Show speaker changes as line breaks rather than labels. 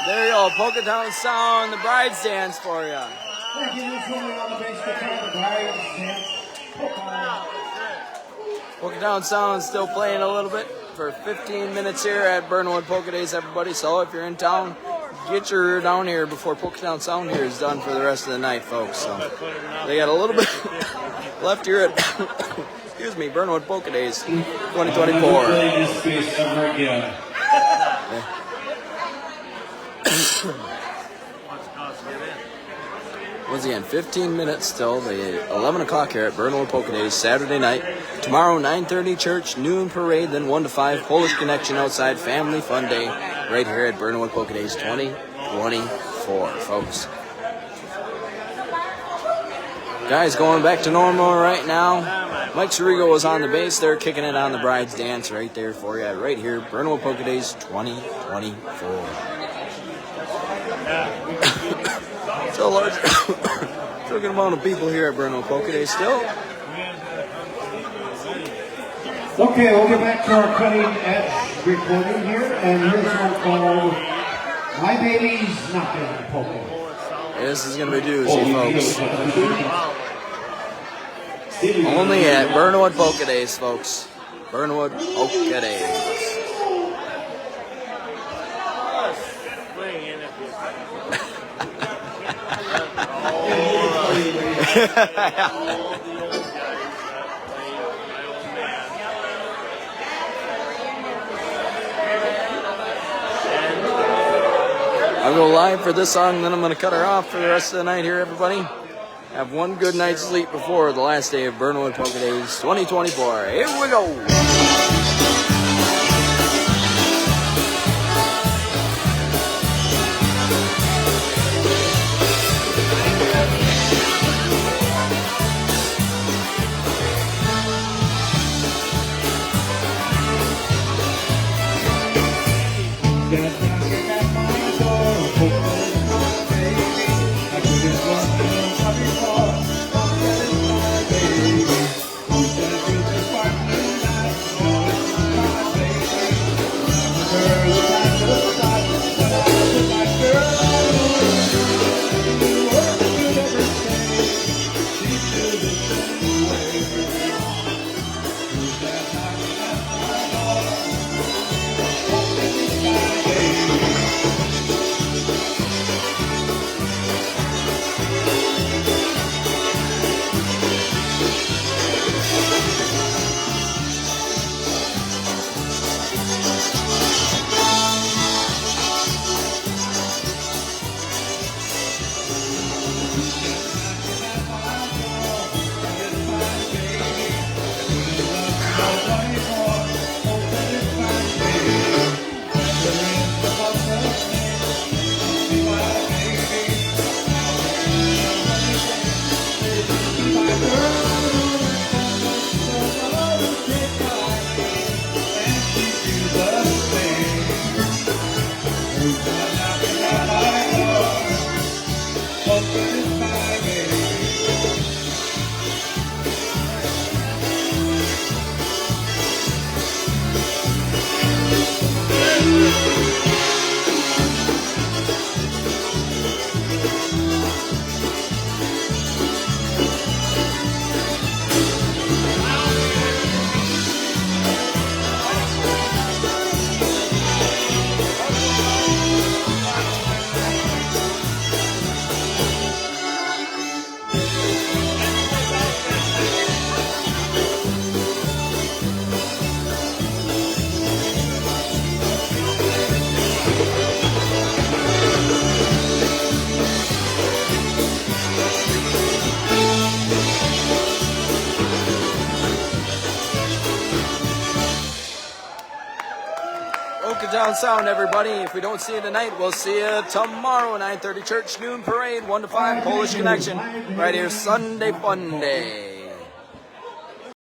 There you go, Polkatown Sound, the Brides Dance for you.
Thank you, this one on the bass guitar, the Brides Dance.
Polkatown Sound still playing a little bit for 15 minutes here at Burnwood Polka Days, everybody. So if you're in town, get your rear down here before Polkatown Sound here is done for the rest of the night, folks. So they got a little bit left here at, excuse me, Burnwood Polka Days 2024. Yeah. Once again, 15 minutes still. The 11 o'clock here at Burnwood Polka Days, Saturday night. Tomorrow, 9:30 church, noon parade, then 1 to 5 Polish Connection outside, family fun day, right here at Burnwood Polka Days 2024, folks. Guys, going back to normal right now. Mike Sirigo was on the bass there, kicking it on the Brides Dance right there for you, right here, Burnwood Polka Days 2024. So large, still a good amount of people here at Burnwood Polka Days still.
Okay, we'll get back to our cutting edge recording here, and here's one called My Baby's Not Gonna Polka.
This is going to be doozy, folks. Only at Burnwood Polka Days, folks. Burnwood Polka Days. I'll go live for this song, then I'm going to cut her off for the rest of the night here, everybody. Have one good night's sleep before the last day of Burnwood Polka Days 2024. Here we go. Polkatown Sound, everybody. If we don't see you tonight, we'll see you tomorrow. 9:30 church, noon parade, 1 to 5, Polish Connection. Right here, Sunday Fun Day.